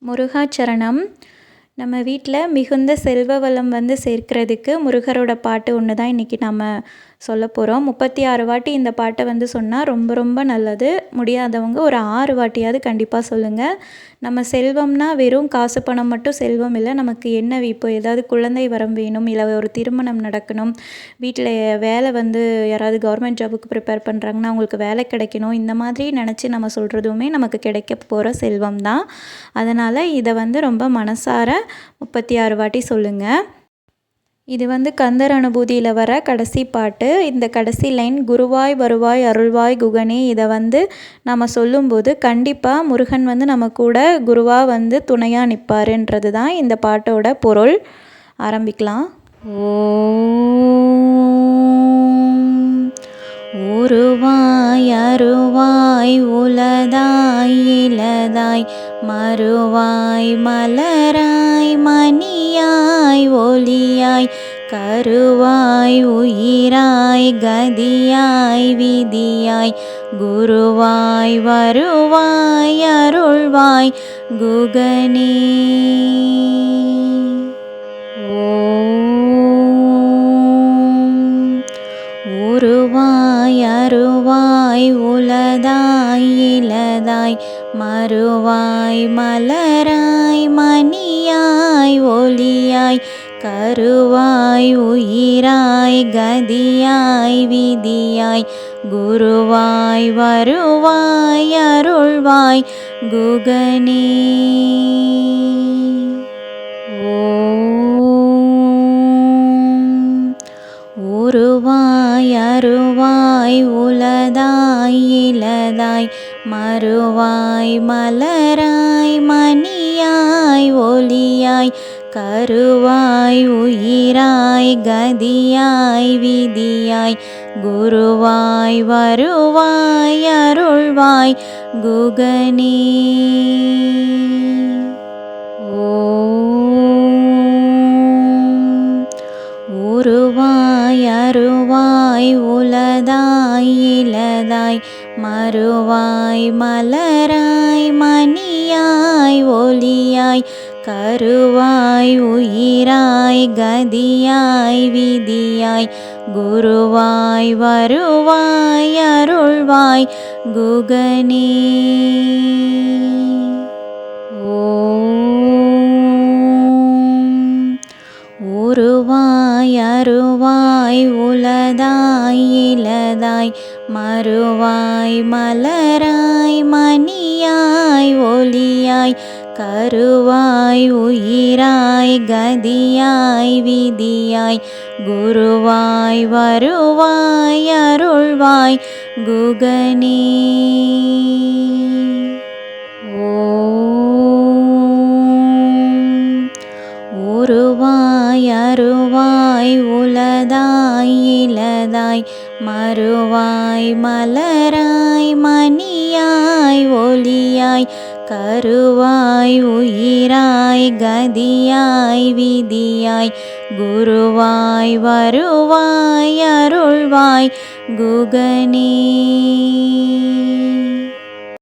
முருகாச்சரணம். நம்ம வீட்டில் மிகுந்த செல்வ வளம் சேர்க்கிறதுக்கு முருகரோட பாட்டு ஒன்று தான் இன்றைக்கி நம்ம சொல்ல போகிறோம். 36 வாட்டி இந்த பாட்டை சொன்னால் ரொம்ப ரொம்ப நல்லது. முடியாதவங்க ஒரு 6 வாட்டியாவது கண்டிப்பாக சொல்லுங்கள். நம்ம செல்வம்னா வெறும் காசு பணம் மட்டும் செல்வம் இல்லை. நமக்கு என்ன இப்போ ஏதாவது குழந்தை வரம் வேணும், இல்லை ஒரு திருமணம் நடக்கணும், வீட்டில் வேலை யாராவது கவர்மெண்ட் ஜாபுக்கு ப்ரிப்பேர் பண்ணுறாங்கன்னா அவங்களுக்கு வேலை கிடைக்கணும், இந்த மாதிரி நினச்சி நம்ம சொல்கிறதுமே நமக்கு கிடைக்க போகிற செல்வம் தான். அதனால் இதை ரொம்ப மனசார 36 வாட்டி சொல்லுங்கள். இது கந்தர் அனுபூதியில் வர கடைசி பாட்டு. இந்த கடைசி லைன் குருவாய் வருவாய் அருள்வாய் குகனே, இதை நம்ம சொல்லும்போது கண்டிப்பாக முருகன் நம்ம கூட குருவாக துணையாக நிற்பாருன்றது தான் இந்த பாட்டோட பொருள். ஆரம்பிக்கலாம். உருவாய் அருவாய் உலதாய் இலதாய் மறுவாய் மலராய் மணியாய் ஒளியாய் கருவாய் உயிராய் கதியாய் விதியாய் குருவாய் வருவாய் அருள்வாய் குகனே. உருவாய் அருவாய் உலதாய் இலதாய் மறுவாய் மலராய் மணியாய் ஒளியாய் கருவாய் உயிராய் கதியாய் விதியாய் குருவாய் வருவாய் அருள்வாய் குகனே. உருவாய் அருவாய் உலதாய் இலதாய் மறுவாய் மலராய் மணியாய் ஒளியாய் கருவாய் உயிராய் கதியாய் விதியாய் குருவாய் வருவாய் அருள்வாய் குகனே. உருவாய் அருவாய் உலதாய் இலதாய் மறுவாய் மலராய் மணியாய் ஒளியாய் கருவாய் உயிராய் கதியாய் விதியாய் குருவாய் வருவாய் அருள்வாய் குகனே. உருவாய் அருவாய் உலதாய் இலதாய் மறுவாய் மலராய் மணியாய் ஒளியாய் கருவாய் உயிராய் கதியாய் விதியாய் குருவாய் வருவாய் அருள்வாய் குகனே. உருவாய் அருவாய் உலதாய் இலதாய் மறுவாய் மலராய் மணியாய் ஒளியாய் கருவாய் உயிராய் கதியாய் விதியாய் குருவாய் வருவாய் அருள்வாய் குகனே. உருவாய் அருவாய் உலதாய் இலதாய் மறுவாய் மலராய் மணியாய் ஒளியாய் கருவாய் உயிராய் கதியாய் விதியாய் குருவாய் வருவாய் அருள்வாய் குகனே. உருவாய் அருவாய் உலதாய் இலதாய் மறுவாய் மலராய் மணியாய் ஒளியாய் கருவாய் உயிராய் கதியாய் விதியாய் குருவாய் வருவாய் அருள்வாய் குகனே.